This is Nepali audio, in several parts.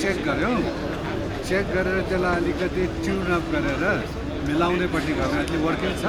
चेक गर्यो, चेक गरेर त्यसलाई अलिकति ट्युन अप गरेर मिलाउनेपट्टि गर्न अहिले वर्किङ छ।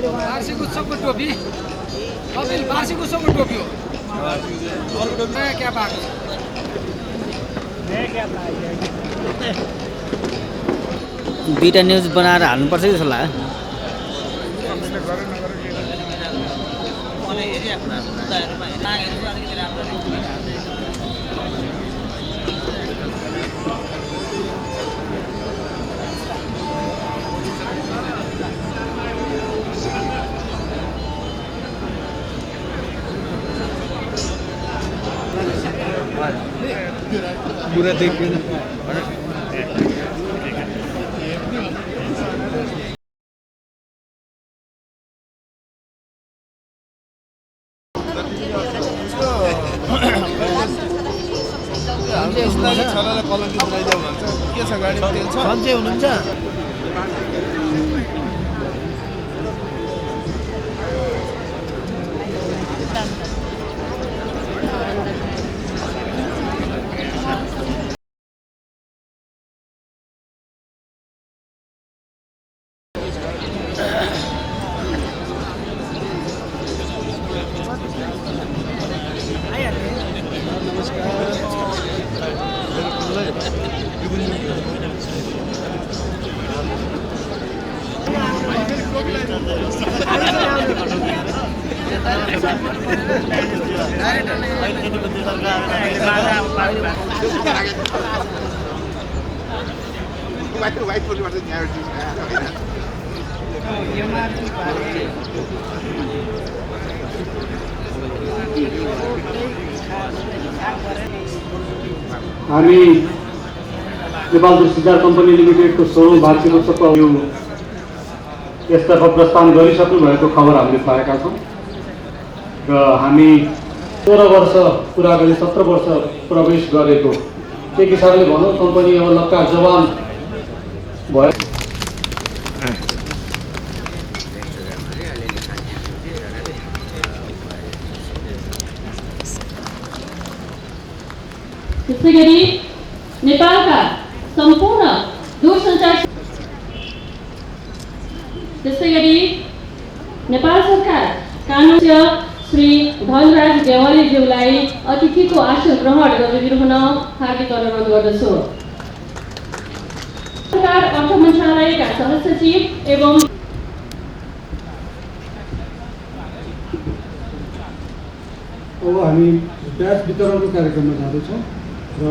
वार्षिक उत्सवको टोपी वार्षिक उत्सवको टोपी हो। नयाँ क्याप आएको छ। दुईटा न्युज बनाएर हाल्नुपर्छ कि जस्तो लाग्यो। पूरा देखिए ना। सन्चै हुनुहुन्छ? हामी नेपाल दुर्सिजार कम्पनी लिमिटेडको 16औं वार्षिक उत्सवको यसतर्फ प्रस्थान गरिसक्नु भएको खबर हामीले पाएका छौँ र हामी 16 वर्ष पुरा गरी 17 वर्ष प्रवेश गरेको एक हिसाबले भनौँ कम्पनी अब लक्का जवान भयो। त्यसै गरी नेपालका सम्पूर्ण दूरसञ्चार त्यसै गरी नेपाल सरकार कानुन श्री धनराज देवालीज्यूलाई अतिथिको आसन ग्रहण गरिदिनुहुन हार्दिक अनुरोध गर्दछु। सरकार अर्थ मन्त्रालयका सहसचिव एवं अब हामी ब्याज वितरणको कार्यक्रममा जाँदैछौँ र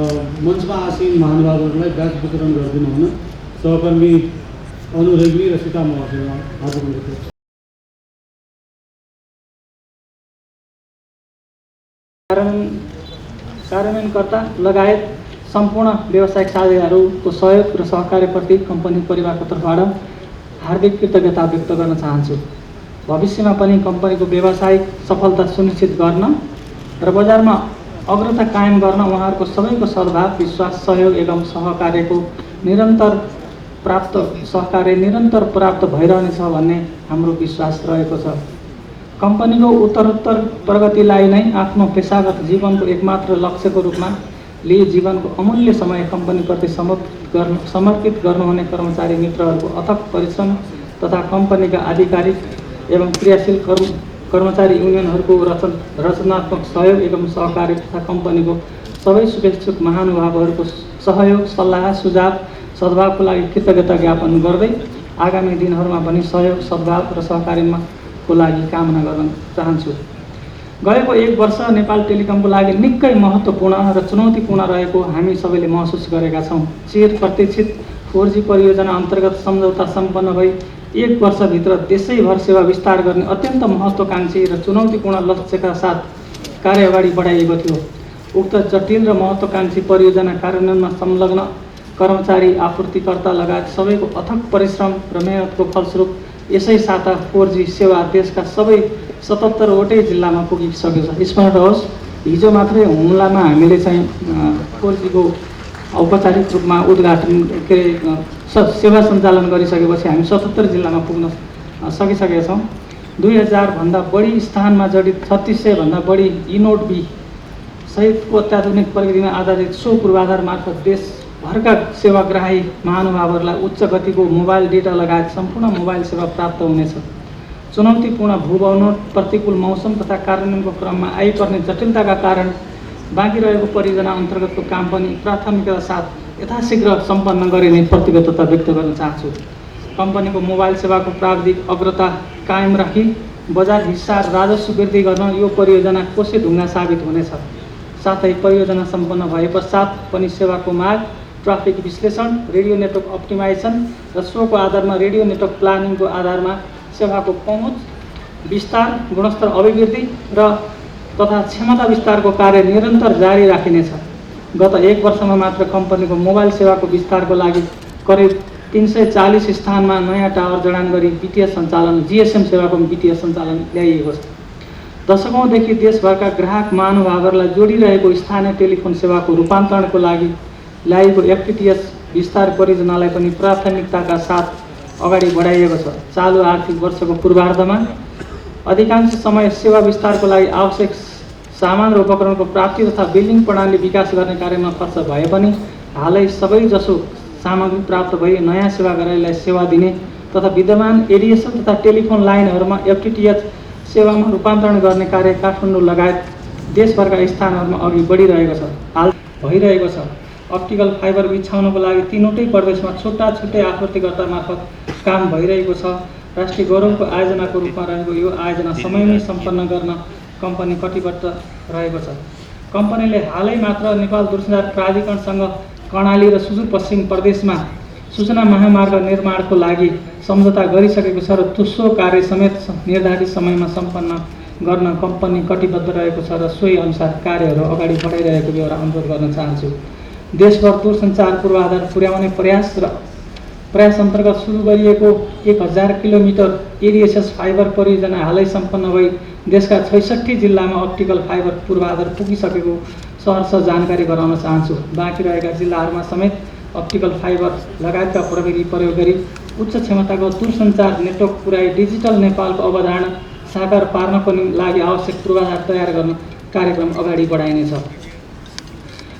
मञ्चमा आसीन महानुभावहरूलाई ब्याज वितरण गरिदिनु हुन सहकर्मी अनु रेग्मी र सीता महर्षिमा आग्रह गर्दछु। कारण कार्यान्वयनकर्ता लगायत सम्पूर्ण व्यावसायिक साझेदारहरूको सहयोग र सहकार्यप्रति कम्पनी परिवारको तर्फबाट हार्दिक कृतज्ञता व्यक्त गर्न चाहन्छु। भविष्यमा पनि कम्पनीको व्यावसायिक सफलता सुनिश्चित गर्न र बजारमा अग्रता कायम गर्न उहाँहरूको सबैको सद्भाव, विश्वास, सहयोग एवं सहकार्य निरन्तर प्राप्त भइरहनेछ भन्ने हाम्रो विश्वास रहेको छ। कम्पनीको उत्तरोत्तर प्रगतिलाई नै आफ्नो पेसागत जीवनको एकमात्र लक्ष्यको रूपमा लिए जीवनको अमूल्य समय कम्पनीप्रति समर्पित गर्नुहुने कर्मचारी मित्रहरूको अथक परिश्रम तथा कम्पनीका आधिकारिक एवं क्रियाशील कर्मचारी युनियनहरूको रचनात्मक सहयोग एवं सहकार्य तथा कम्पनीको सबै शुभेच्छुक महानुभावहरूको सहयोग, सल्लाह, सुझाव, सद्भावको लागि कृतज्ञता ज्ञापन गर्दै आगामी दिनहरूमा पनि सहयोग, सद्भाव र सहकार्यको लागि कामना गर्न चाहन्छु। गएको 1 वर्ष नेपाल टेलिकमको लागि निकै महत्त्वपूर्ण र चुनौतीपूर्ण रहेको हामी सबैले महसुस गरेका छौँ। चिर प्रतीक्षित 4G परियोजना अन्तर्गत सम्झौता सम्पन्न भई 1 वर्षभित्र देशैभर सेवा विस्तार गर्ने अत्यन्त महत्त्वाकांक्षी र चुनौतीपूर्ण लक्ष्यका साथ कार्य अगाडि बढाइएको थियो। उक्त जटिल र महत्त्वाकांक्षी परियोजना कार्यान्वयनमा संलग्न कर्मचारी, आपूर्तिकर्ता लगायत सबैको अथक परिश्रम र मेहनतको फलस्वरूप यसै साता 4G सेवा देशका सबै 77वटै जिल्लामा पुगिसकेको छ। स्मरण रहोस्, हिजो मात्रै हुम्लामा हामीले चाहिँ 4G को औपचारिक रूपमा उद्घाटन सेवा सञ्चालन गरिसकेपछि हामी 77 जिल्लामा पुग्न सकिसकेका छौँ। 2000 भन्दा बढी स्थानमा जडित 3600 भन्दा बढी इनोड बी सहितको अत्याधुनिक प्रविधिमा आधारित सो पूर्वाधार मार्फत देशभरका सेवाग्राही महानुभावहरूलाई उच्च गतिको मोबाइल डेटा लगायत सम्पूर्ण मोबाइल सेवा प्राप्त हुनेछ। चुनौतीपूर्ण भूबनोट, प्रतिकूल मौसम तथा कार्यान्वयनको क्रममा आइपर्ने जटिलताका कारण बाँकी रहेको परियोजना अन्तर्गतको काम पनि प्राथमिकता साथ यथाशीघ्र सम्पन्न गरिने प्रतिबद्धता व्यक्त गर्न चाहन्छु। कम्पनीको मोबाइल सेवाको प्राविधिक अग्रता कायम राखी बजार हिस्सा राजस्व वृद्धि गर्न यो परियोजना कोसे ढुङ्गा साबित हुनेछ। साथै परियोजना सम्पन्न भए पश्चात पनि सेवाको माग, ट्राफिक विश्लेषण, रेडियो नेटवर्क अप्टिमाइजेसन र सोको आधारमा रेडियो नेटवर्क प्लानिङको आधारमा सेवाको पहुँच विस्तार, गुणस्तर अभिवृद्धि र तथा क्षमता विस्तारको कार्य निरन्तर जारी राखिनेछ। गत 1 वर्षमा मात्र कम्पनीको मोबाइल सेवाको विस्तारको लागि करिब 340 स्थानमा नयाँ टावर जडान गरी वित्तीय सञ्चालन, GSM सेवाको वित्तीय सञ्चालन ल्याइएको छ। दशकौँदेखि देशभरका ग्राहक महानुभावहरूलाई जोडिरहेको स्थानीय टेलिफोन सेवाको रूपान्तरणको लागि ल्याइएको FTTH विस्तार परियोजनालाई पनि प्राथमिकताका साथ अगाडि बढाइएको छ। चालु आर्थिक वर्षको पूर्वार्धमा अधिकांश समय सेवा विस्तारको लागि आवश्यक सामान र उपकरणको प्राप्ति तथा बिलिङ प्रणाली विकास गर्ने कार्यमा खर्च भए पनि हालै सबैजसो सामग्री प्राप्त भई नयाँ सेवाग्राहीलाई सेवा दिने तथा विद्यमान एडिएसन तथा टेलिफोन लाइनहरूमा FTTH सेवामा रूपान्तरण गर्ने कार्य काठमाडौँ लगायत देशभरका स्थानहरूमा अघि बढिरहेको छ, हाल भइरहेको छ। अप्टिकल फाइबर बिछाउनको लागि 3वटै प्रदेशमा छुट्टै आपूर्तिकर्ता मार्फत काम भइरहेको छ। राष्ट्रिय गौरवको आयोजनाको रूपमा रहेको यो आयोजना समयमै सम्पन्न गर्न कम्पनी कटिबद्ध रहेको छ। कम्पनीले हालै मात्र नेपाल दूरसञ्चार प्राधिकरणसँग कर्णाली र सुदूरपश्चिम प्रदेशमा सूचना महामार्ग निर्माणको लागि सम्झौता गरिसकेको छ र सो कार्य समेत निर्धारित समयमा सम्पन्न गर्न कम्पनी कटिबद्ध रहेको छ र सोही अनुसार कार्यहरू अगाडि बढाइरहेको बेहोरा अनुरोध गर्न चाहन्छु। देशभर दूरसञ्चार पूर्वाधार पुर्याउने प्रयास अन्तर्गत सुरु गरिएको 1000 किलोमिटर एडिएसएस फाइबर परियोजना हालै सम्पन्न भई देशका 66 जिल्लामा अप्टिकल फाइबर पूर्वाधार पुगिसकेको सहर्ष जानकारी गराउन चाहन्छु। बाँकी रहेका जिल्लाहरूमा समेत अप्टिकल फाइबर लगायतका प्रविधि प्रयोग गरी उच्च क्षमताको दूरसञ्चार नेटवर्क पुर्याई डिजिटल नेपालको अवधारणा साकार पार्नको लागि आवश्यक पूर्वाधार तयार गर्न कार्यक्रम अगाडि बढाइनेछ।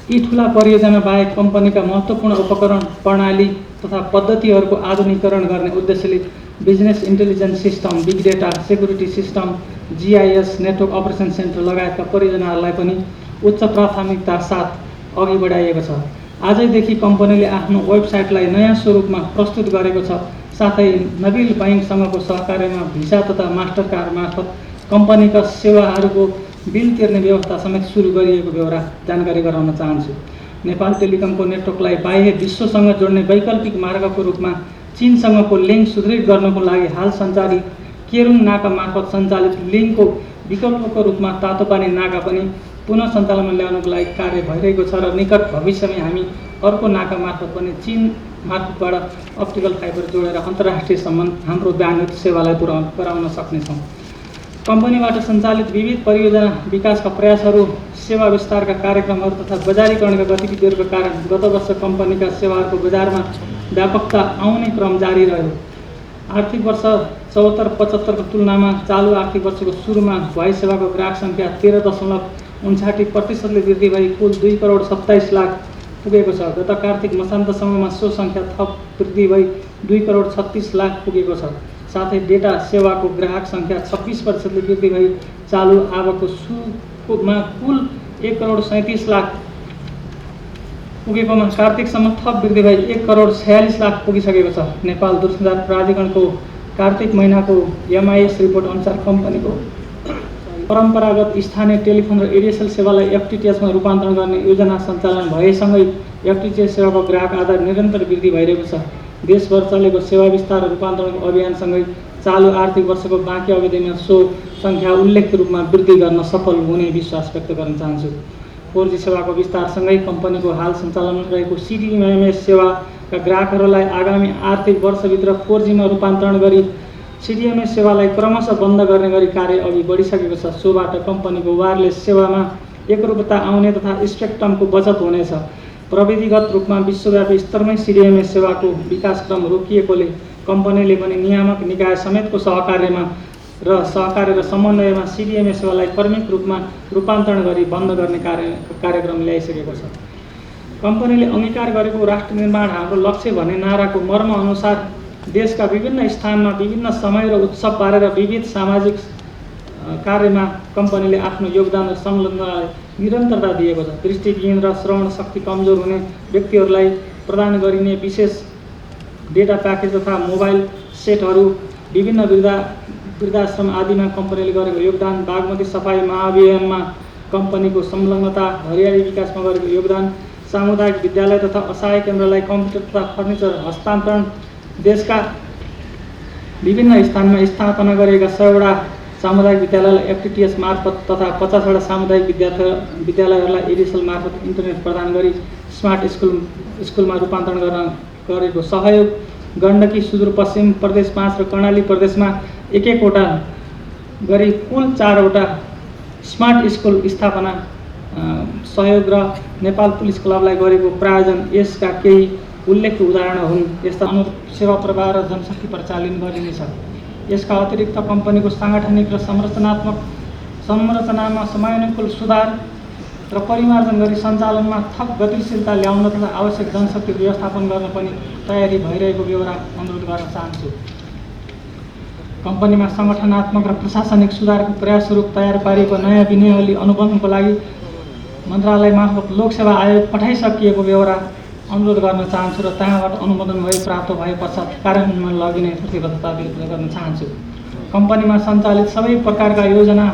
यी ठुला परियोजना बाहेक कम्पनीका महत्त्वपूर्ण उपकरण, प्रणाली तथा पद्धतिहरूको आधुनिकीकरण गर्ने उद्देश्यले business intelligence system, big data, security system, GIS, network operation centre लगायतका परियोजनाहरूलाई पनि उच्च प्राथमिकता साथ अघि बढाइएको छ। आजैदेखि कम्पनीले आफ्नो वेबसाइटलाई नयाँ स्वरूपमा प्रस्तुत गरेको छ। साथै नबिल बैंकसँगको सहकार्यमा भिसा तथा मास्टरकार्ड मार्फत कम्पनीका सेवाहरूको बिल तिर्ने व्यवस्था समेत सुरु गरिएको बेहोरा जानकारी गराउन चाहन्छु। नेपाल टेलिकमको नेटवर्कलाई बाह्य विश्वसँग जोड्ने वैकल्पिक मार्गको रूपमा चीनसँगको लिङ्क सुदृढ गर्नको लागि हाल सञ्चालित केरुङ नाका मार्फत सञ्चालित लिङ्कको विकल्पको रूपमा तातोपानी नाका पनि पुनः सञ्चालनमा ल्याउनको लागि कार्य भइरहेको छ र निकट भविष्यमा हामी अर्को नाका मार्फत पनि चीन मार्फतबाट अप्टिकल फाइबर जोडेर अन्तर्राष्ट्रिय सम्म हाम्रो ब्यान्डविड्थ सेवालाई पुर्याउन सक्नेछौँ। कम्पनीबाट सञ्चालित विविध परियोजना विकासका प्रयासहरू, सेवा विस्तारका कार्यक्रमहरू तथा बजारीकरणका गतिविधिहरूका कारण गत वर्ष कम्पनीका सेवाहरूको बजारमा व्यापकता आउने क्रम जारी रह्यो। आर्थिक वर्ष 74-75 को तुलनामा चालु आर्थिक वर्षको सुरुमा भए सेवाको ग्राहक सङ्ख्या 13.59% वृद्धि भई कुल 2,27,00,000 पुगेको छ। गत कार्तिक मसान्तसम्ममा सो सङ्ख्या थप वृद्धि भई 2,36,00,000 पुगेको छ। साथै डेटा सेवाको ग्राहक सङ्ख्या 26% वृद्धि भई चालु आवकको सुरुमा कुल 1,37,00,000 पुगेकोमा कार्तिकसम्म थप वृद्धि भई 1,46,00,000 पुगिसकेको छ। नेपाल दूरसञ्चार प्राधिकरणको कार्तिक महिनाको MIS रिपोर्ट अनुसार कम्पनीको परम्परागत स्थानीय टेलिफोन र एडिएसएल सेवालाई FTTH मा रूपान्तरण गर्ने योजना सञ्चालन भएसँगै FTTH सेवाको ग्राहक आधार निरन्तर वृद्धि भइरहेको छ। देशभर चलेको सेवा विस्तार र रूपान्तरणको अभियानसँगै चालु आर्थिक वर्षको बाँकी अवधिमा सो सङ्ख्या उल्लेख्य रूपमा वृद्धि गर्न सफल हुने विश्वास व्यक्त गर्न चाहन्छु। 4G सेवाको विस्तारसँगै कम्पनीको हाल सञ्चालनमा रहेको CDMA सेवाका ग्राहकहरूलाई आगामी आर्थिक वर्षभित्र 4G मा रूपान्तरण गरी CDMA सेवालाई क्रमशः बन्द गर्ने गरी कार्य अघि बढिसकेको छ। सोबाट कम्पनीको वायरलेस सेवामा एकरूपता आउने तथा स्पेक्ट्रमको बचत हुनेछ। प्रविधिगत रूपमा विश्वव्यापी स्तरमै CDMA सेवाको विकासक्रम रोकिएकोले कम्पनीले पनि नियामक निकाय समेतको सहकार्य र समन्वयमा CDMA सेवालाई क्रमिक रूपमा रूपान्तरण गरी बन्द गर्ने कार्यक्रम ल्याइसकेको छ। कम्पनीले अङ्गीकार गरेको राष्ट्र निर्माण हाम्रो लक्ष्य भन्ने नाराको मर्म अनुसार देशका विभिन्न स्थानमा विभिन्न समय र उत्सव पारेर विविध सामाजिक कार्यमा कम्पनीले आफ्नो योगदान र संलग्नतालाई निरन्तरता दिएको छ। दृष्टिविहीन र श्रवण शक्ति कमजोर हुने व्यक्तिहरूलाई प्रदान गरिने विशेष डेटा प्याकेज तथा मोबाइल सेटहरू, विभिन्न वृद्धाश्रम आदिमा कम्पनीले गरेको योगदान, बागमती सफाई महाअभियानमा कम्पनीको संलग्नता, हरियाली विकासमा गरेको योगदान, सामुदायिक विद्यालय तथा असहाय केन्द्रलाई कम्प्युटर तथा फर्निचर हस्तान्तरण, देशका विभिन्न स्थानमा स्थापना गरेका 100वटा सामुदायिक विद्यालयलाई FTTH मार्फत तथा 50वटा सामुदायिक विद्यालयहरूलाई एडिएसएल मार्फत इन्टरनेट प्रदान गरी स्मार्ट स्कुलमा रूपान्तरण गर्न गरेको सहयोग, गण्डकी सुदूरपश्चिम प्रदेश 5 र कर्णाली प्रदेशमा 1-1वटा गरी कुल 4वटा स्मार्ट स्कुल स्थापना सहयोग र नेपाल पुलिस क्लबलाई गरेको प्रायोजन यसका केही उल्लेख्य उदाहरण हुन्। यस्ता अनुरूप सेवा प्रवाह र जनशक्ति परिचालन गरिनेछ। यसका अतिरिक्त कम्पनीको साङ्गठनिक र संरचनामा समयानुकूल सुधार र परिमार्जन गरी सञ्चालनमा थप गतिशीलता ल्याउन तथा आवश्यक जनशक्ति व्यवस्थापन गर्न पनि तयारी भइरहेको बेहोरा अनुरोध गर्न चाहन्छु। कम्पनीमा सङ्गठनात्मक र प्रशासनिक सुधारको प्रयासस्वरूप तयार पारिएको नयाँ विनियोगले अनुबन्धनको लागि मन्त्रालय मार्फत लोकसेवा आयोग पठाइसकिएको बेहोरा अनुरोध गर्न चाहन्छु र त्यहाँबाट अनुमोदन भई प्राप्त भए पश्चात कार्यान्वयनमा लगिने प्रतिबद्धता व्यक्त गर्न चाहन्छु। कम्पनीमा सञ्चालित सबै प्रकारका आयोजना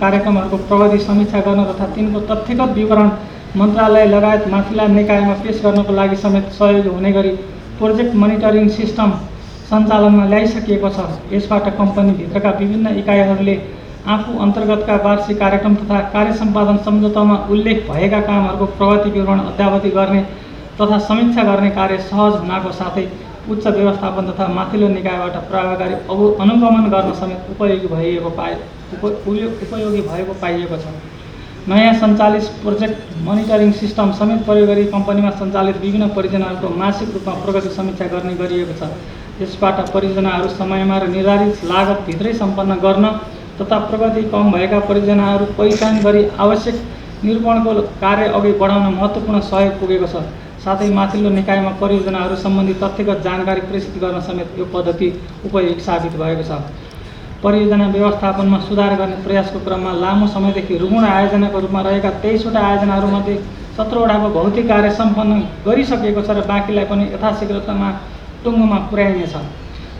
कार्यक्रमहरूको प्रगति समीक्षा गर्न तथा तिनको तथ्यगत विवरण मन्त्रालय लगायत माथिल्ला निकायमा पेश गर्नको लागि समेत सहयोग हुने गरी प्रोजेक्ट मोनिटरिङ सिस्टम सञ्चालनमा ल्याइसकिएको छ। यसबाट कम्पनीभित्रका विभिन्न इकाइहरूले आफू अन्तर्गतका वार्षिक कार्यक्रम तथा कार्य सम्पादन सम्झौतामा उल्लेख भएका कामहरूको प्रगति विवरण अद्यावधि गर्ने तथा समीक्षा गर्ने कार्य सहज हुनाको साथै उच्च व्यवस्थापन तथा माथिल्लो निकायबाट प्रभावकारी अनुगमन गर्न समेत उपयोगी भएको पाइएको छ। नयाँ सञ्चालित प्रोजेक्ट मोनिटरिङ सिस्टम समेत प्रयोग गरी कम्पनीमा सञ्चालित विभिन्न परियोजनाहरूको मासिक रूपमा प्रगति समीक्षा गर्ने गरिएको छ। यसबाट परियोजनाहरू समयमा र निर्धारित लागतभित्रै सम्पन्न गर्न तथा प्रगति कम भएका परियोजनाहरू पहिचान गरी आवश्यक निरूपणको कार्य अघि बढाउन महत्त्वपूर्ण सहयोग पुगेको छ। साथै माथिल्लो निकायमा परियोजनाहरू सम्बन्धी तथ्यगत जानकारी प्रेषित गर्न समेत यो पद्धति उपयोगी साबित भएको छ। परियोजना व्यवस्थापनमा सुधार गर्ने प्रयासको क्रममा लामो समयदेखि रुग्ण आयोजनाको रूपमा रहेका 23वटा आयोजनाहरूमध्ये 17वटाको भौतिक कार्य सम्पन्न गरिसकेको छ र बाँकीलाई पनि यथाशीघ्रतामा टुङ्गोमा पुर्याइनेछ।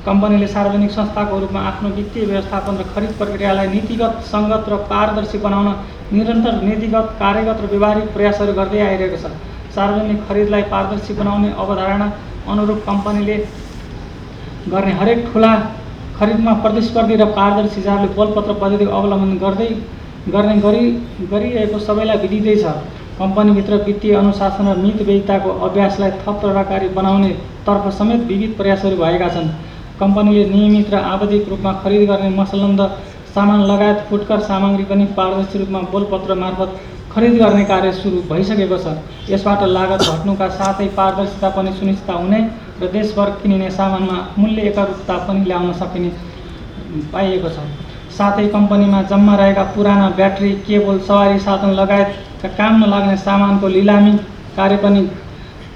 कम्पनीले सार्वजनिक संस्थाको रूपमा आफ्नो वित्तीय व्यवस्थापन र खरिद प्रक्रियालाई नीतिगत, सङ्गत र पारदर्शी बनाउन निरन्तर नीतिगत, कार्यगत र व्यवहारिक प्रयासहरू गर्दै आइरहेको छ। सार्वजनिक खरिदलाई पारदर्शी बनाउने अवधारणा अनुरूप कम्पनीले गर्ने हरेक ठुला खरिदमा प्रतिस्पर्धी र पारदर्शी हिसाबले बलपत्र पद्धतिको अवलम्बन गर्दै गर्ने गरिरहेको सबैलाई विदितै छ। कम्पनीभित्र वित्तीय अनुशासन र नीति वैधताको अभ्यासलाई थप प्रभावकारी बनाउने तर्फ समेत विविध प्रयासहरू भएका छन्। कम्पनीले नियमित र आवधिक रूपमा खरिद गर्ने मसलन्द सामान लगायत फुटकर सामग्री पनि पारदर्शी रूपमा बोलपत्र मार्फत खरिद गर्ने कार्य सुरु भइसकेको छ। यसबाट लागत घट्नुका साथै पारदर्शिता पनि सुनिश्चित हुने र देशभर किनिने सामानमा मूल्य एकरूपता पनि ल्याउन सकिने पाइएको छ। साथै कम्पनीमा जम्मा रहेका पुराना ब्याट्री, केबल, सवारी साधन लगायतका काम नलाग्ने सामानको लिलामी कार्य पनि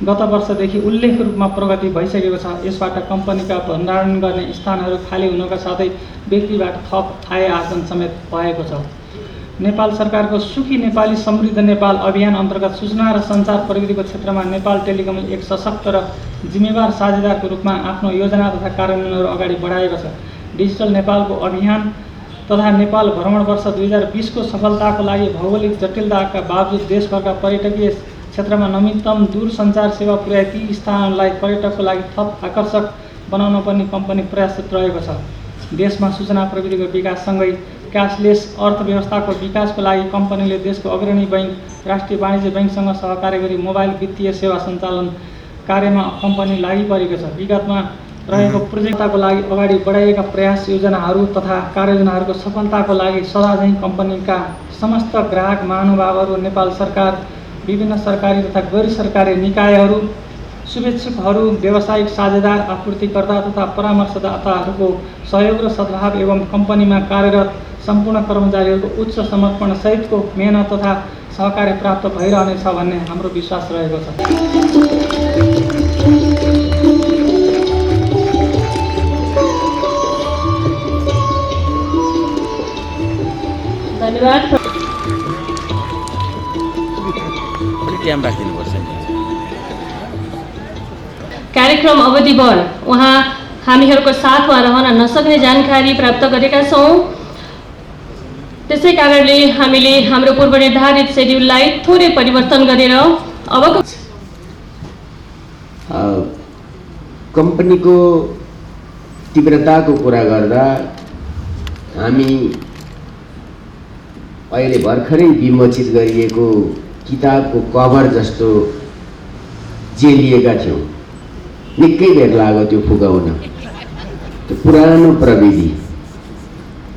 गत वर्षदेखि उल्लेख्य रूपमा प्रगति भइसकेको छ। यसबाट कम्पनीका भण्डारण गर्ने स्थानहरू खाली हुनुका साथै व्यक्तिबाट थप आय आर्जन समेत भएको छ। नेपाल सरकारको सुखी नेपाली समृद्ध नेपाल अभियान अन्तर्गत सूचना र सञ्चार प्रविधिको क्षेत्रमा नेपाल टेलिकम एक सशक्त र जिम्मेवार साझेदारको रूपमा आफ्नो योजना तथा कार्यान्वयनहरू अगाडि बढाएको छ। डिजिटल नेपालको अभियान तथा नेपाल भ्रमण वर्ष 2020 को सफलताको लागि भौगोलिक जटिलताका बावजुद देशभरका पर्यटकीय क्षेत्रमा नवीनतम दूरसञ्चार सेवा पुर्याए ती स्थानहरूलाई पर्यटकको लागि थप आकर्षक बनाउन पनि कम्पनी प्रयासरत रहेको छ। देशमा सूचना प्रविधिको विकाससँगै क्यासलेस अर्थव्यवस्थाको विकासको लागि कम्पनीले देशको अग्रणी बैंक राष्ट्रिय वाणिज्य बैंकसँग सहकार्य गरी मोबाइल वित्तीय सेवा सञ्चालन कार्यमा कम्पनी लागि परेको छ। विगतमा रहेको प्रोजेक्टको लागि अगाडि बढाइएका प्रयास योजनाहरू तथा कार्ययोजनाहरूको सफलताको लागि सदाझैँ कम्पनीका समस्त ग्राहक महानुभावहरू, नेपाल सरकार, विभिन्न सरकारी तथा गैर सरकारी निकायहरू, शुभेच्छुकहरू, व्यावसायिक साझेदार, आपूर्तिकर्ता तथा परामर्शदाताहरूको सहयोग र सद्भाव एवं कम्पनीमा कार्यरत सम्पूर्ण कर्मचारीहरूको उच्च समर्पण सहितको मेहनत तथा सहकार्य प्राप्त भइरहनेछ भन्ने हाम्रो विश्वास रहेको छ। धन्यवाद। कार्यक्रम अवधिभर उहाँ हामीहरूको साथमा रहन नसक्ने जानकारी प्राप्त गरेका छौँ। त्यसै कारणले हामीले हाम्रो पूर्वनिर्धारित सेड्युललाई थोरै परिवर्तन गरेर अबको कम्पनीको तीव्रताको कुरा गर्दा हामी अहिले भर्खरै विमोचित गरिएको किताबको कभर जस्तो जेलिएका थियौँ। निकै बेर लाग्यो त्यो फुकाउन। त्यो पुरानो प्रविधि,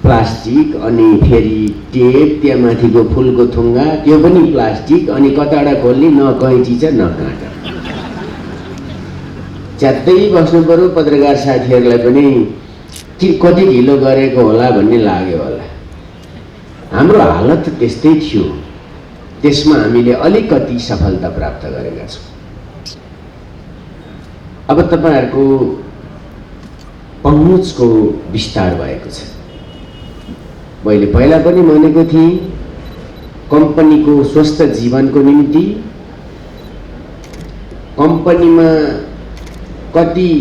प्लास्टिक अनि फेरि टेप, त्यहाँ माथिको फुलको थुङ्गा त्यो पनि प्लास्टिक, अनि कताडा खोल्ने न कैँची छ न काँटा। च्यात्तै बस्नु पऱ्यो। पत्रकार साथीहरूलाई पनि कति ढिलो गरेको होला भन्ने लाग्यो होला। हाम्रो हालत त्यस्तै थियो। त्यसमा हामीले अलिकति सफलता प्राप्त गरेका छौँ। अब तपाईहरुको पहुँचको विस्तार भएको छ। मैले पहिला पनि भनेको थिएँ, कम्पनीको स्वस्थ जीवनको निम्ति कम्पनीमा कति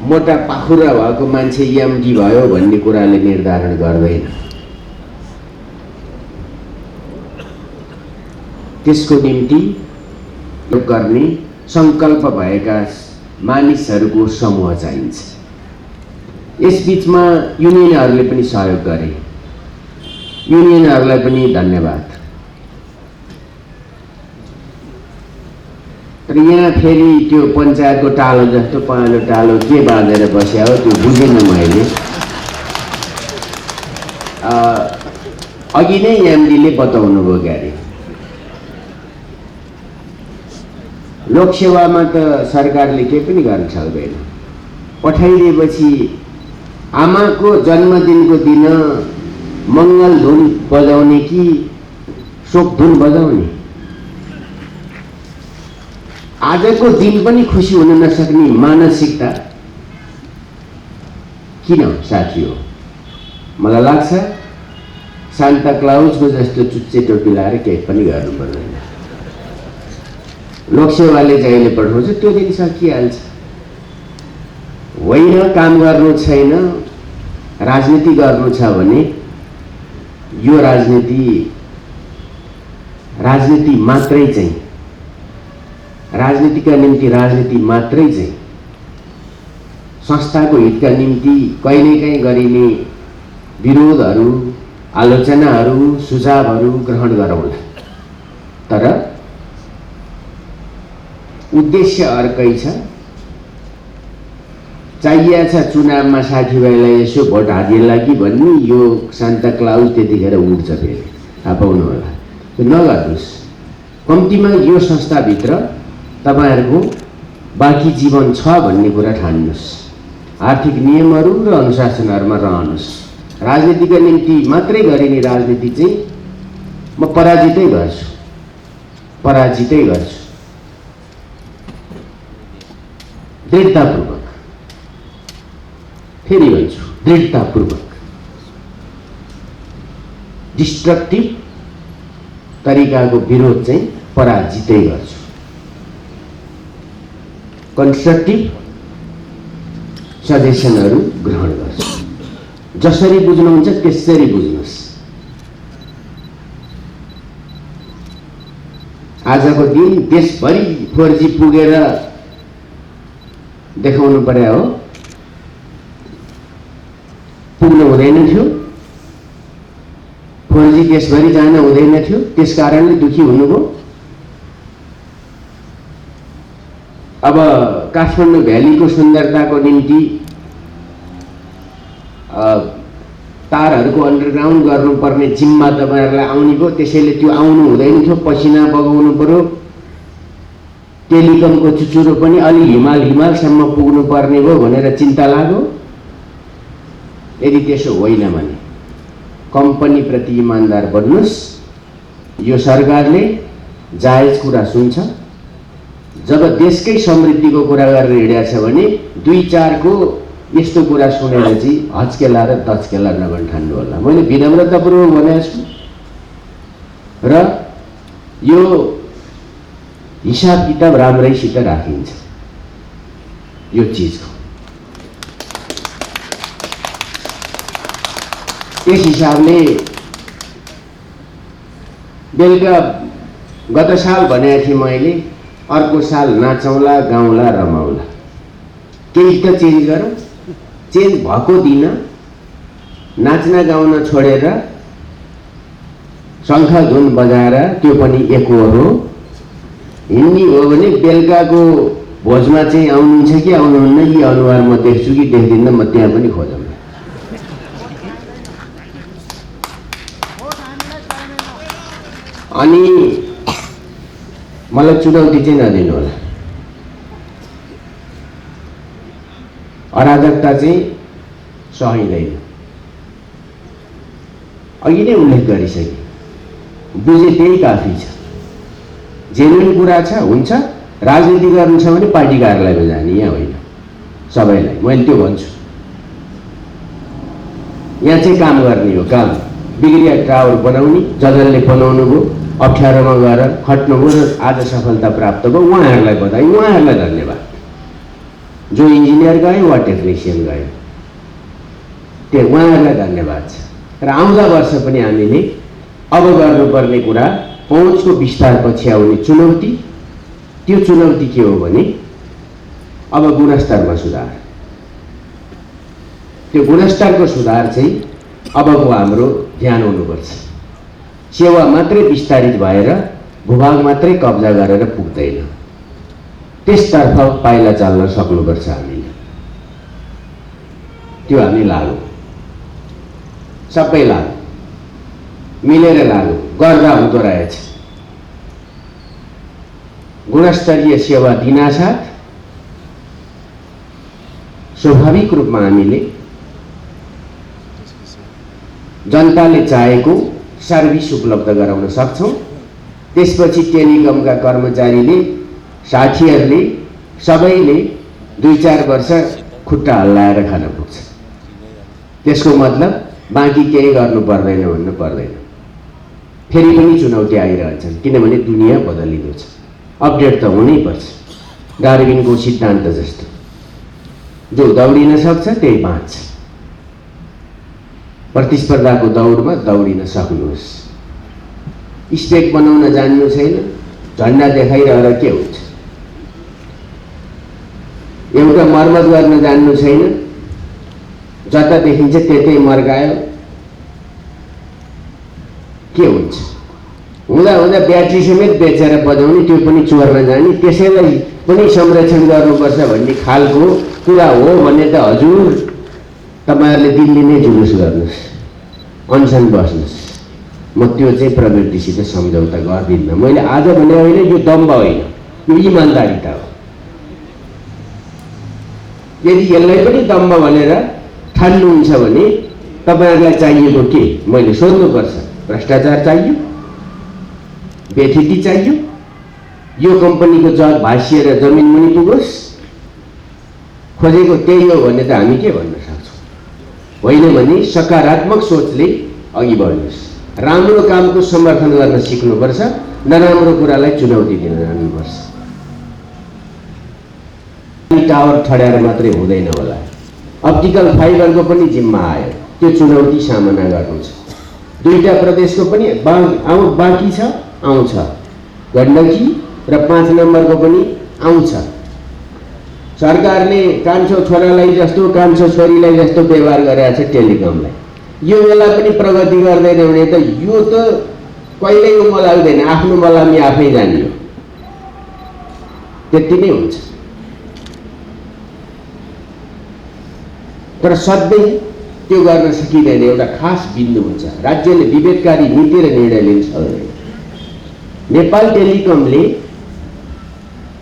मोटा पाखुरा भएको मान्छे एमडी भयो भन्ने कुराले निर्धारण गर्दैन। त्यसको निम्ति गर्ने संकल्प भएका मानिसहरूको समूह चाहिन्छ। यस बीचमा युनियनहरूले पनि सहयोग गरे। युनियनहरूलाई पनि धन्यवाद। तर यहाँ फेरि त्यो पञ्चायतको टालो जस्तो पहेँलो टालो के बाँधेर बस्या हो त्यो बुझेन मैले। अघि नै एमडीले बताउनु भयो क्यारे लोकसेवामा त सरकारले केही पनि गर्न सक्दैन। पठाइदिएपछि आमाको जन्मदिनको दिन मङ्गल धुन बजाउने कि शोक धुन बजाउने? आजको दिन पनि खुसी हुन नसक्ने मानसिकता किन साथी हो? मलाई लाग्छ सान्ता क्लाउजको जस्तो चुच्चे टोपी लाएर केही पनि गर्नु पर्दैन। लोकसेवाले जहिले पठाउँछ त्यो दिन सकिहाल्छ। होइन काम गर्नु छैन, राजनीति गर्नु छ भने यो राजनीति मात्रै चाहिँ, राजनीतिका निम्ति राजनीति मात्रै चाहिँ, संस्थाको हितका निम्ति कहिलेकाहीँ गरिने विरोधहरू आलोचनाहरू सुझावहरू ग्रहण गरौँला, तर उद्देश्य अर्कै छ। चाहिएको छ चुनावमा साथीभाइलाई यसो भोट हालिएला कि भन्ने यो सान्ता क्लाउज त्यतिखेर उठ्छ, फेरि थाहा पाउनु होला। नगर्नुहोस्। कम्तीमा यो संस्थाभित्र तपाईँहरूको बाँकी जीवन छ भन्ने कुरा ठान्नुहोस्। आर्थिक नियमहरू र अनुशासनहरूमा रहनुहोस्। राजनीतिका निम्ति मात्रै गरिने राजनीति चाहिँ म पराजितै गर्छु। दृढतापूर्वक, फेरि भन्छु, दृढतापूर्वक डिस्ट्रक्टिभ तरिकाको विरोध चाहिँ पराजितै गर्छु। कन्स्ट्रक्टिभ सजेसनहरू ग्रहण गर्छु। जसरी बुझ्नुहुन्छ त्यसरी बुझ्नुहोस्। आजको दिन देशभरि 4G पुगेर देखाउनु पर्यो हो, पुग्नु हुँदैन थियो। 4G देशभरि जान हुँदैन थियो, त्यस कारणले दुखी हुनुभयो। अब काठमाडौँ भ्यालीको सुन्दरताको निम्ति तारहरूको अन्डरग्राउन्ड गर्नुपर्ने जिम्मा तपाईँहरूलाई आउने भयो, त्यसैले त्यो आउनु हुँदैन थियो। पसिना बगाउनु पर्यो। टेलिकमको चुचुरो पनि अलि हिमालसम्म पुग्नु पर्ने भयो भनेर चिन्ता लाग्यो। यदि त्यसो होइन भने कम्पनीप्रति इमान्दार बन्नुहोस्। यो सरकारले जायज कुरा सुन्छ। जब देशकै समृद्धिको कुरा गरेर हिँडेको छ भने 2-4 को यस्तो कुरा सुनेर चाहिँ हच्केला र दच्केला नगर्न ठान्नु होला। मैले विनम्रतापूर्वक भनेको छु र यो हिसाब किताब राम्रैसित राखिन्छ यो चिजको। त्यस हिसाबले बेलुका गत साल भनेको थिएँ मैले, अर्को साल नाचौँला, गाउँला, रमाउला। केही त चेन्ज गरौँ। चेन्ज भएको दिन नाच्न गाउन छोडेर शङ्ख धुन बजाएर, त्यो पनि एकहोरो हिँड्ने हो भने बेलुकाको भोजमा चाहिँ आउनुहुन्छ कि आउनुहुन्न कि अनुहार म देख्छु कि देख्दिनँ, म त्यहाँ पनि खोजौँ। अनि मलाई चुनौती चाहिँ नदिनु होला। अराजकता चाहिँ सहिँदैन। अघि नै उल्लेख गरिसकेँ, बुझे त्यही काफी छ। जेन्युन कुरा छ, हुन्छ। राजनीति गर्नु छ भने पार्टी कार्यालयमा जाने, यहाँ होइन। सबैलाई मैले त्यो भन्छु। यहाँ चाहिँ काम गर्ने हो, काम। बिग्रिया टावर बनाउने, जसले बनाउनु भयो, अप्ठ्यारोमा गएर खट्नुभयो र आज सफलता प्राप्त भयो, उहाँहरूलाई बधाई, उहाँहरूलाई धन्यवाद। जो इन्जिनियर गयो वा टेक्निसियन गयो, त्यो उहाँहरूलाई धन्यवाद छ। र आउँदा वर्ष पनि हामीले अब गर्नुपर्ने कुरा पहुँचको विस्तारपछि आउने चुनौती। त्यो चुनौती के हो भने अब गुणस्तरमा सुधार। त्यो गुणस्तरको सुधार चाहिँ अबको हाम्रो ध्यान हुनुपर्छ। सेवा मात्रै विस्तारित भएर भूभाग मात्रै कब्जा गरेर पुग्दैन। त्यसतर्फ पाइला चाल्न सक्नुपर्छ हामीले। त्यो हामी लागौँ, सबै लागौँ, मिलेर लागौँ, गर्दा हुँदो रहेछ। गुणस्तरीय सेवा दिनासाथ स्वाभाविक रूपमा हामीले जनताले चाहेको सर्भिस उपलब्ध गराउन सक्छौँ। त्यसपछि टेलिकमका कर्मचारीले, साथीहरूले, सबैले 2-4 वर्ष खुट्टा हल्लाएर खान पुग्छ। त्यसको मतलब बाँकी केही गर्नु पर्दैन भन्नु पर्दैन। फेरि पनि चुनौती आइरहन्छन्, किनभने दुनियाँ बदलिँदो छ। अपडेट त हुनैपर्छ। डार्विनको सिद्धान्त जस्तो, जो दौडिन सक्छ त्यही बाँच्छ। प्रतिस्पर्धाको दौडमा दौडिन सक्नुहोस्। स्टेक बनाउन जान्नु छैन, झन्डा देखाइरहेर के हुन्छ? एउटा मर्मत गर्न जान्नु छैन, जता देखिन्छ त्यतै मर्कायो, के हुन्छ? हुँदा हुँदा ब्याट्री समेत बेचेर बजाउने, त्यो पनि चोर्न जाने, त्यसैलाई पनि संरक्षण गर्नुपर्छ भन्ने खालको कुरा हो भने त हजुर तपाईँहरूले दिल्ली नै जुलुस गर्नुहोस्, अनसन बस्नुहोस्। म त्यो चाहिँ प्रवृत्तिसित सम्झौता गर्दिनँ। मैले आज भने होइन, यो दम्ब होइन, यो इमान्दारिता हो। यदि यसलाई पनि दम्ब भनेर ठान्नुहुन्छ भने तपाईँहरूलाई चाहिएको के? मैले सोध्नुपर्छ। भ्रष्टाचार चाहियो, बेथिती चाहियो, यो कम्पनीको जग भाँसिएर जमिन मुनि पुगोस्, खोजेको त्यही हो भने त हामी के भन्न सक्छौँ? होइन भने सकारात्मक सोचले अघि बढ्नुहोस्। राम्रो कामको समर्थन गर्न सिक्नुपर्छ, नराम्रो कुरालाई चुनौती दिन जानुपर्छ। टावर ठड्याएर मात्रै हुँदैन होला, अप्टिकल फाइबरको पनि जिम्मा आयो, त्यो चुनौती सामना गर्नु छ। दुईटा प्रदेशको पनि बाँकी छ, आउँछ। गण्डकी र 5 नम्बरको पनि आउँछ। सरकारले कान्छो छोरालाई जस्तो कान्छो छोरीलाई जस्तो व्यवहार गरेको छ टेलिकमलाई। यो बेला पनि प्रगति गर्दैन भने त यो त कहिल्यै उँभो लाग्दैन, आफ्नो मलामी आफै जाने हो, त्यति नै हुन्छ। तर सधैँ त्यो गर्न सकिँदैन, एउटा खास बिन्दु हुन्छ। राज्यले विवेककारी नीति र निर्णय लिन सक्दैन। नेपाल टेलिकमले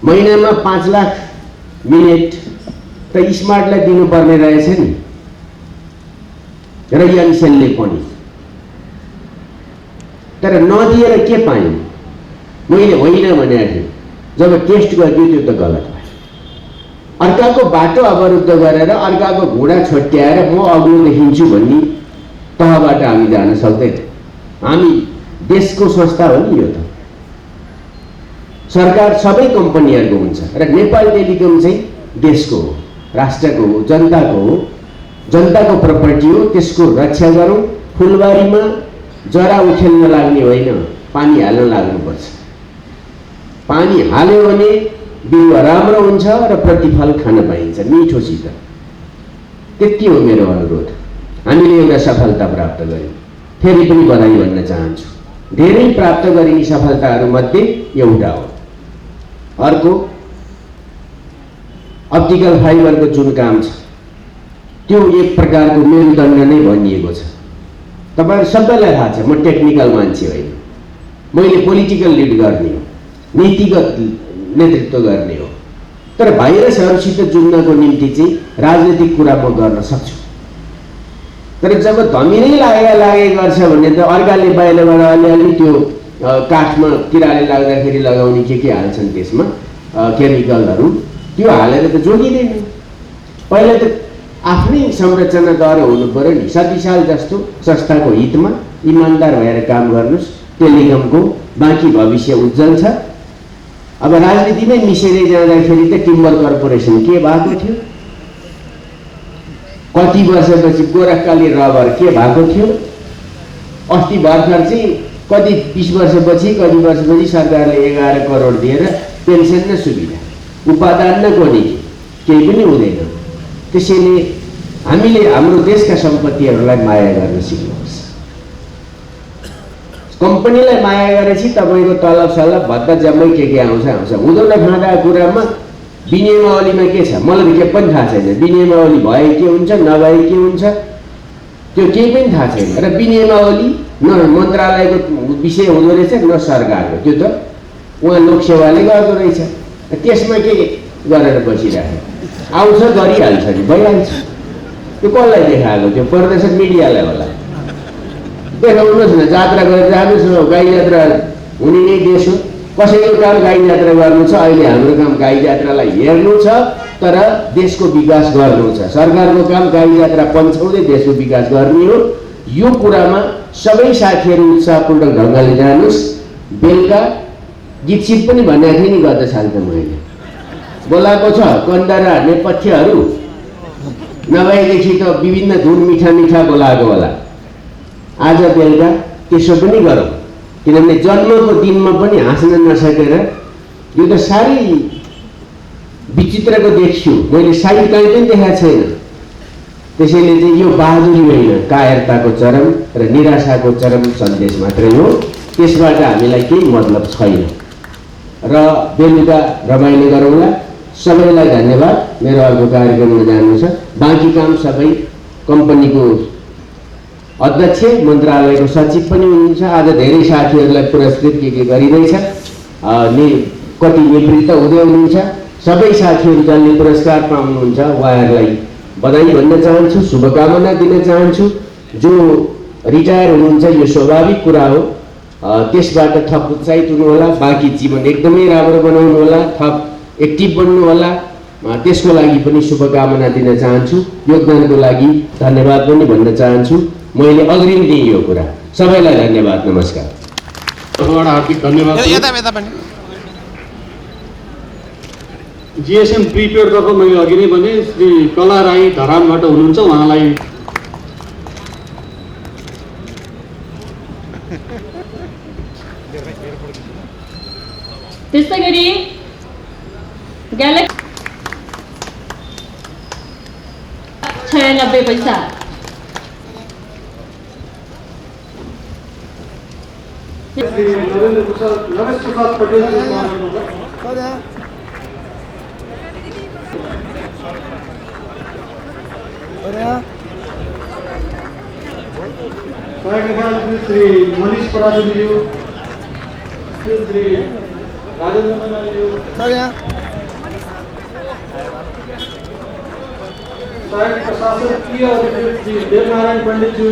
महिनामा 5 लाख मिनेट त स्मार्टलाई दिनुपर्ने रहेछ नि, र एनसेलले पनि। तर नदिएर के पायौँ? मैले होइन भनेको थिएँ, जब टेस्ट गरिदियो त्यो त गलत भयो। अर्काको बाटो अवरुद्ध गरेर अर्काको घुँडा छोट्याएर म अग्लो देखिन्छु भन्ने तहबाट हामी जान सक्दैन। हामी देशको संस्था हो नि, यो त सरकार सबै कम्पनीहरूको हुन्छ र नेपाल टेलिकम चाहिँ देशको हो, राष्ट्रको हो, जनताको हो, जनताको प्रपर्टी हो। त्यसको रक्षा गरौँ। फुलबारीमा जरा उखेल्न लाग्ने होइन, पानी हाल्न लाग्नुपर्छ। पानी हाल्यो भने बिरुवा राम्रो हुन्छ र प्रतिफल खान पाइन्छ मिठोसित। त्यति हो मेरो अनुरोध। हामीले एउटा सफलता प्राप्त गर्यौँ, फेरि पनि बधाई भन्न चाहन्छु। धेरै प्राप्त गरिने सफलताहरूमध्ये एउटा हो। अर्को अप्टिकल फाइबरको जुन काम छ त्यो एक प्रकारको मेरुदण्ड नै भनिएको छ। तपाईँहरू सबैलाई थाहा छ, म टेक्निकल मान्छे होइन, मैले पोलिटिकल लिड गर्ने हो, नीतिगत नेतृत्व गर्ने हो। तर भाइरसहरूसित जुझ्नको निम्ति चाहिँ राजनीतिक कुरा म गर्न सक्छु। तर जब धमिरै लागे गर्छ भने त अर्काले बाहिरबाट अलिअलि त्यो काठमा किराले लाग्दाखेरि लगाउने के हाल्छन् त्यसमा केमिकलहरू, त्यो हालेर त जोगिँदैन। पहिला त आफ्नै संरचना दर हुनु पर्यो नि। 7 साल जस्तो संस्थाको हितमा इमान्दार भएर काम गर्नुहोस्, टेलिकमको बाँकी भविष्य उज्जवल छ। अब राजनीतिमै मिसेरै जाँदाखेरि त टिम्बर कर्पोरेसन के भएको थियो, कति वर्षपछि गोरखकाली रबर के भएको थियो, अस्ति भर्खर चाहिँ कति 20 वर्षपछि कति वर्षपछि सरकारले 11 करोड दिएर पेन्सन न सुविधा, उपादान न कोनी, केही पनि हुँदैन। त्यसैले हामीले हाम्रो देशका सम्पत्तिहरूलाई माया गर्न सिक्नुपर्छ। कम्पनीलाई माया गरेपछि तपाईँको तलब सलब भत्ता जम्मै के आउँछ। हुँदो नखाँदा कुरामा विनियमावलीमा के छ मलाई के पनि थाहा छैन। विनियमावली भए के हुन्छ, नभए के हुन्छ, त्यो केही पनि थाहा छैन। र विनियमावली न मन्त्रालयको विषय हुँदो रहेछ न सरकारको, त्यो त उहाँ लोकसेवाले गर्दो रहेछ। त्यसमा के गरेर बसिरहेको, आउँछ गरिहाल्छ नि, भइहाल्छ। त्यो कसलाई देखाएको? त्यो प्रदर्शन मिडियालाई होला। देखाउनुहोस् न, जात्रा गरेर जानुहोस् न। गाई जात्रा हुने नै देश हो। कसैको काम गाई जात्रा गर्नु छ, अहिले हाम्रो काम गाई जात्रालाई हेर्नु छ तर देशको विकास गर्नु छ। सरकारको काम गाई जात्रा पन्छाउँदै देशको विकास गर्ने हो। यो कुरामा सबै साथीहरू उत्साहपूर्वक ढङ्गले जानुहोस्। बेलुका गीत पनि भनेको थिएँ नि गत साल त मैले बोलाएको छ। कन्दारा नेपथ्यहरू नभएदेखि त विभिन्न धुन मिठा मिठा बोलाएको होला। आज बेलुका त्यसो पनि गरौँ, किनभने जन्मको दिनमा पनि हाँस्न नसकेर यो त साह्रै विचित्रको देख्छु। मैले साइड कहीँ पनि देखाएको छैन। त्यसैले चाहिँ यो बहादुरी होइन, कायरताको चरम र निराशाको चरम सन्देश मात्रै हो। त्यसबाट हामीलाई केही मतलब छैन र बेलुका रमाइलो गरौँला। सबैलाई धन्यवाद। मेरो अर्को कार्यक्रममा जानु छ। बाँकी काम सबै कम्पनीको अध्यक्ष, मन्त्रालयको सचिव पनि हुनुहुन्छ। आज धेरै साथीहरूलाई पुरस्कृत के गरिँदैछ, कति निवृत्त हुँदै हुनुहुन्छ। सबै साथीहरू जसले पुरस्कार पाउनुहुन्छ उहाँहरूलाई बधाई भन्न चाहन्छु, शुभकामना दिन चाहन्छु। जो रिटायर हुनुहुन्छ यो स्वाभाविक कुरा हो, त्यसबाट थप उत्साहित हुनुहोला। बाँकी जीवन एकदमै राम्रो बनाउनु होला, थप एक्टिभ बन्नु होला। त्यसको लागि पनि शुभकामना दिन चाहन्छु। योगदानको लागि धन्यवाद पनि भन्न चाहन्छु। मैले अग्रिम दिएँ यो कुरा। सबैलाई धन्यवाद, नमस्कार। हार्दिक धन्यवाद। जिएसएम प्रिपेयरतर्फ मैले अघि नै भने श्री कला राई धरानबाट हुनुहुन्छ, उहाँलाई त्यस्तै गरी ग्यालेक्सी 96 पैसा। श्री नरेश प्रसाद पटेल श्री मनीष पराजुली, श्री राजेन्द्र मनाली, सहायक प्रशासकीय अधिकृत श्री देवनारायण पंडित जी,